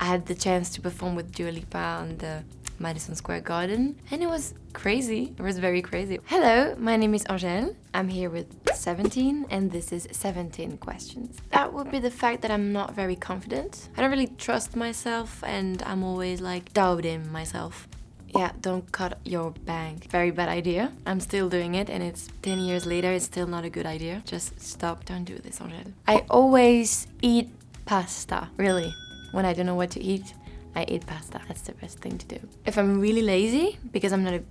had the chance to perform with Dua Lipa on the Madison Square Garden, and it was crazy. It was very crazy. Hello, my name is Angèle. I'm here with 17, and this is 17 questions. That would be the fact that I'm not very confident. I don't really trust myself, and I'm always like doubting myself. Yeah, don't cut your bank. Very bad idea. I'm still doing it, and it's 10 years later, it's still not a good idea. Just stop. Don't do this, Angèle. I always eat pasta, really. When I don't know what to eat, I eat pasta. That's the best thing to do. If I'm really lazy, because I'm not a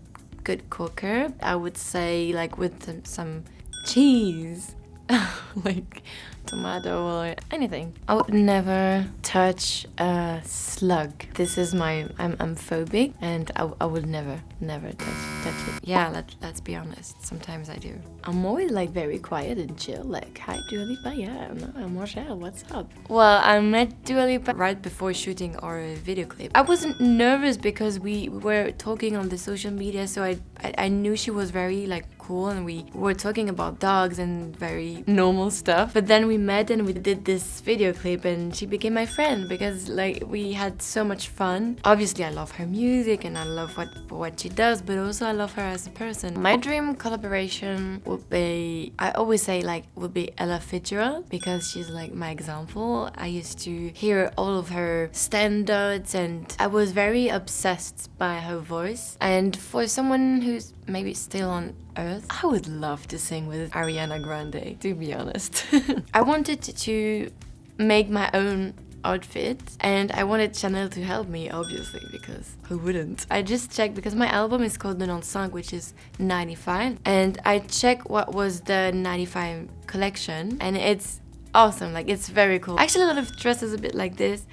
good cooker, I would say like with some cheese, like tomato or anything. I would never touch a slug. This is I'm phobic, and I would never touch it. Yeah, let's be honest. Sometimes I do. I'm always like very quiet and chill. Like, hi Dua Lipa, yeah, I'm Angèle, what's up? Well, I met Dua Lipa right before shooting our video clip. I wasn't nervous because we were talking on the social media, so I knew she was very like cool, and we were talking about dogs and very normal stuff. But then we met and we did this video clip, and she became my friend because like we had so much fun. Obviously I love her music and I love what she does, but also I love her as a person. My dream collaboration would be, I always say like, would be Ella Fitzgerald, because she's like my example. I used to hear all of her standards and I was very obsessed by her voice. And for someone who's maybe still on Earth, I would love to sing with Ariana Grande, to be honest. I wanted to make my own outfit, and I wanted Chanel to help me, obviously, because who wouldn't? I just checked, because my album is called 95, which is 95, and I checked what was the 95 collection, and it's awesome, like it's very cool. Actually, a lot of dresses a bit like this,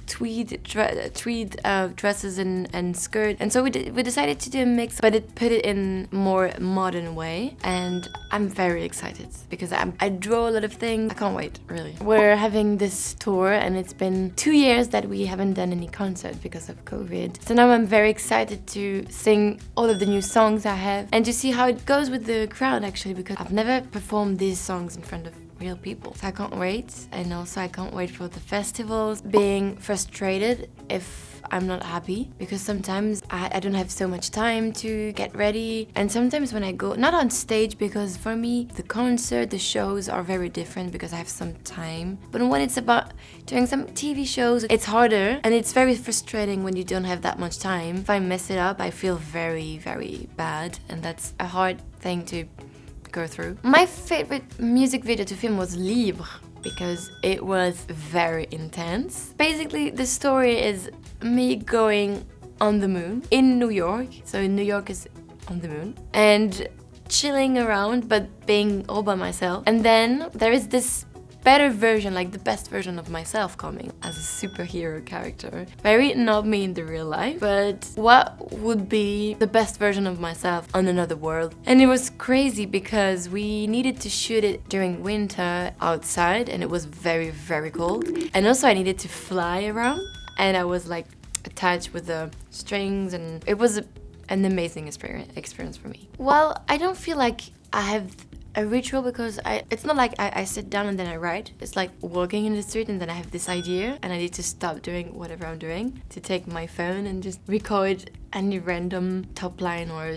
tweed dresses and skirt, and so we decided to do a mix, but put it in more modern way, and I'm very excited because I draw a lot of things. I can't wait, really. We're having this tour, and it's been 2 years that we haven't done any concert because of COVID, so now I'm very excited to sing all of the new songs I have and to see how it goes with the crowd, actually, because I've never performed these songs in front of real people. So I can't wait, and also I can't wait for the festivals. Being frustrated if I'm not happy, because sometimes I don't have so much time to get ready, and sometimes when I go, not on stage, because for me the concert, the shows are very different because I have some time, but when it's about doing some TV shows, it's harder, and it's very frustrating when you don't have that much time. If I mess it up, I feel very, very bad, and that's a hard thing to go through. My favorite music video to film was Libre, because it was very intense. Basically, the story is me going on the moon in New York. So New York is on the moon, and chilling around, but being all by myself. And then there is this better version, like the best version of myself coming as a superhero character. Very not me in the real life, but what would be the best version of myself on another world. And it was crazy because we needed to shoot it during winter outside, and it was very, very cold. And also I needed to fly around, and I was like attached with the strings, and it was an amazing experience for me. Well, I don't feel like I have a ritual, because it's not like I sit down and then I write. It's like walking in the street, and then I have this idea and I need to stop doing whatever I'm doing to take my phone and just record any random top line or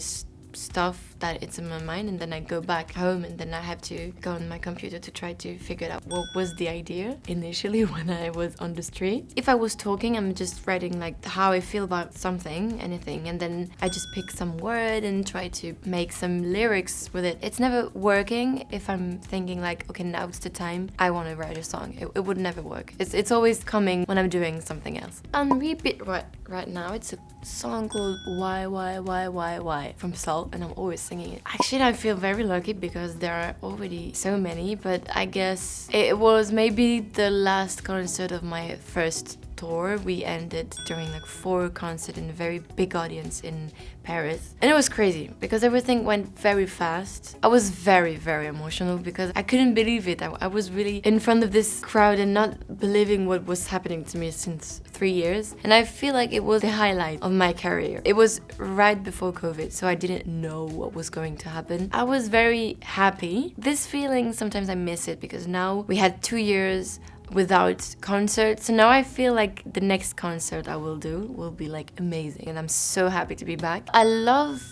stuff that it's in my mind, and then I go back home, and then I have to go on my computer to try to figure out what was the idea initially when I was on the street. If I was talking, I'm just writing like how I feel about something, anything, and then I just pick some word and try to make some lyrics with it. It's never working if I'm thinking like, okay, now it's the time I want to write a song. It would never work. It's always coming when I'm doing something else. On repeat right now, it's a song called Why from Salt, and I'm always singing it. Actually, I feel very lucky because there are already so many, but I guess it was maybe the last concert of my first tour. We ended during like 4 concerts in a very big audience in Paris, and it was crazy because everything went very fast. I was very, very emotional because I couldn't believe it. I was really in front of this crowd and not believing what was happening to me since 3 years, and I feel like it was the highlight of my career. It was right before COVID, so I didn't know what was going to happen. I was very happy. This feeling, sometimes I miss it because now we had 2 years without concerts. So now I feel like the next concert I will do will be like amazing, and I'm so happy to be back. I love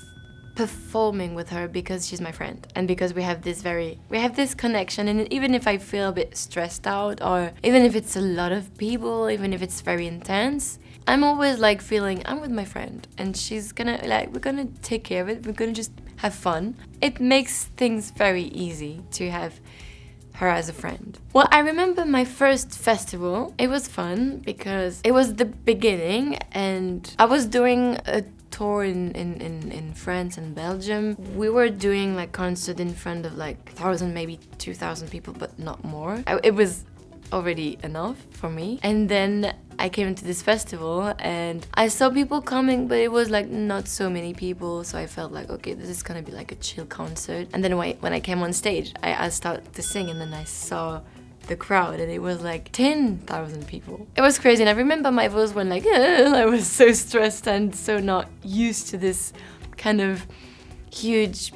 performing with her because she's my friend, and because we have this connection. And even if I feel a bit stressed out, or even if it's a lot of people, even if it's very intense, I'm always like feeling I'm with my friend, and she's gonna we're gonna take care of it, we're gonna just have fun. It makes things very easy to have her as a friend. Well, I remember my first festival. It was fun because it was the beginning, and I was doing a tour in France and Belgium. We were doing like concert in front of like 1,000, maybe 2,000 people, but not more. It was already enough for me. And then I came to this festival and I saw people coming, but it was like not so many people. So I felt like, okay, this is gonna be like a chill concert. And then when I came on stage, I started to sing, and then I saw the crowd, and it was like 10,000 people. It was crazy, and I remember my voice went like, I was so stressed and so not used to this kind of huge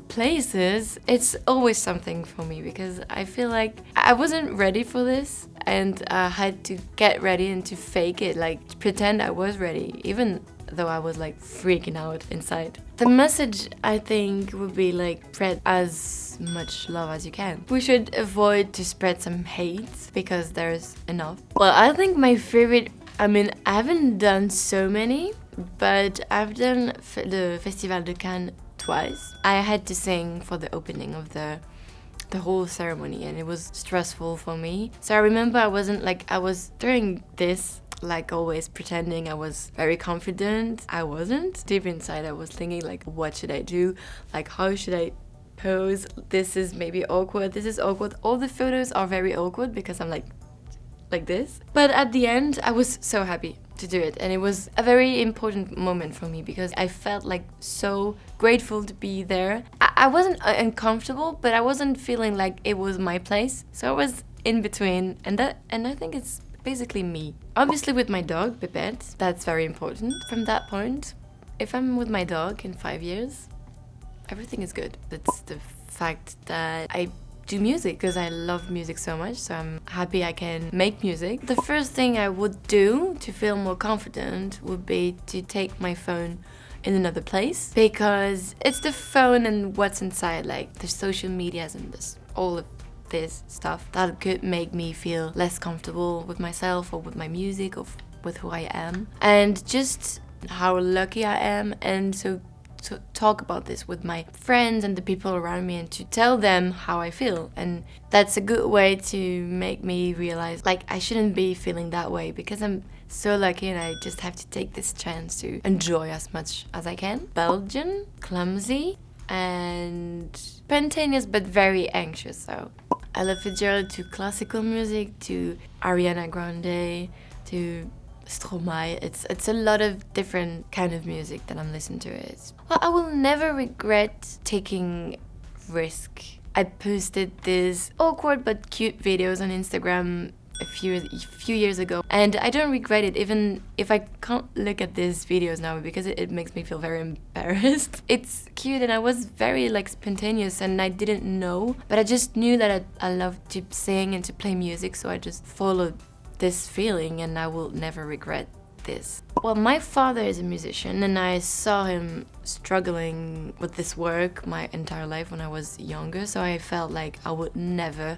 places. It's always something for me because I feel like I wasn't ready for this, and I had to get ready and to fake it, like pretend I was ready, even though I was like freaking out inside. The message, I think, would be like spread as much love as you can. We should avoid to spread some hate because there's enough. Well, I think my favorite, I haven't done so many, but I've done the Festival de Cannes twice. I had to sing for the opening of the whole ceremony, and it was stressful for me. So I remember I was during this, like always pretending I was very confident. I wasn't. Deep inside I was thinking like, what should I do? Like, how should I pose? This is maybe awkward. This is awkward. All the photos are very awkward because I'm like this. But at the end I was so happy to do it, and it was a very important moment for me because I felt like so grateful to be there. I wasn't uncomfortable, but I wasn't feeling like it was my place. So I was in between, and I think it's basically me. Obviously with my dog, Biped, that's very important. From that point, if I'm with my dog in 5 years, everything is good. It's the fact that I do music because I love music so much, so I'm happy I can make music. The first thing I would do to feel more confident would be to take my phone in another place, because it's the phone and what's inside, like the social medias and all of this stuff that could make me feel less comfortable with myself or with my music or with who I am, and just how lucky I am. And so to talk about this with my friends and the people around me, and to tell them how I feel. And that's a good way to make me realize like I shouldn't be feeling that way, because I'm so lucky and I just have to take this chance to enjoy as much as I can. Belgian, clumsy, and spontaneous but very anxious. So Ella Fitzgerald to classical music to Ariana Grande to Stromae. It's a lot of different kind of music that I'm listening to. Well, I will never regret taking risk. I posted these awkward but cute videos on Instagram a few years ago, and I don't regret it, even if I can't look at these videos now, because it makes me feel very embarrassed. It's cute, and I was very like spontaneous, and I didn't know, but I just knew that I loved to sing and to play music, so I just followed this feeling, and I will never regret this. Well, my father is a musician, and I saw him struggling with this work my entire life when I was younger, so I felt like I would never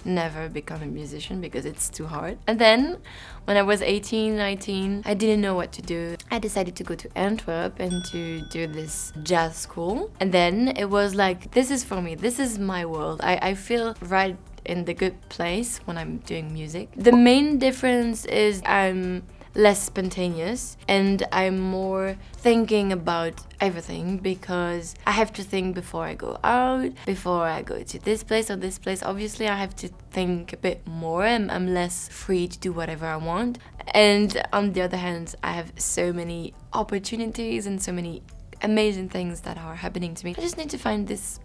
become a musician because it's too hard. And then when I was 18, 19, I didn't know what to do. I decided to go to Antwerp and to do this jazz school, and then it was like, this is for me, this is my world. I feel right in the good place when I'm doing music. The main difference is I'm less spontaneous and I'm more thinking about everything, because I have to think before I go out, before I go to this place or this place. Obviously I have to think a bit more, and I'm less free to do whatever I want. And on the other hand, I have so many opportunities and so many amazing things that are happening to me. I just need to find this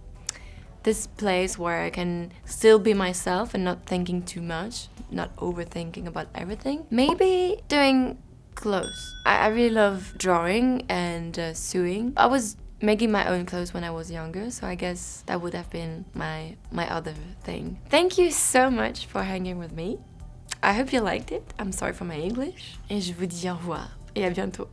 place where I can still be myself and not thinking too much, not overthinking about everything. Maybe doing clothes. I really love drawing and sewing. I was making my own clothes when I was younger, so I guess that would have been my other thing. Thank you so much for hanging with me. I hope you liked it. I'm sorry for my English. Et je vous dis au revoir et à bientôt.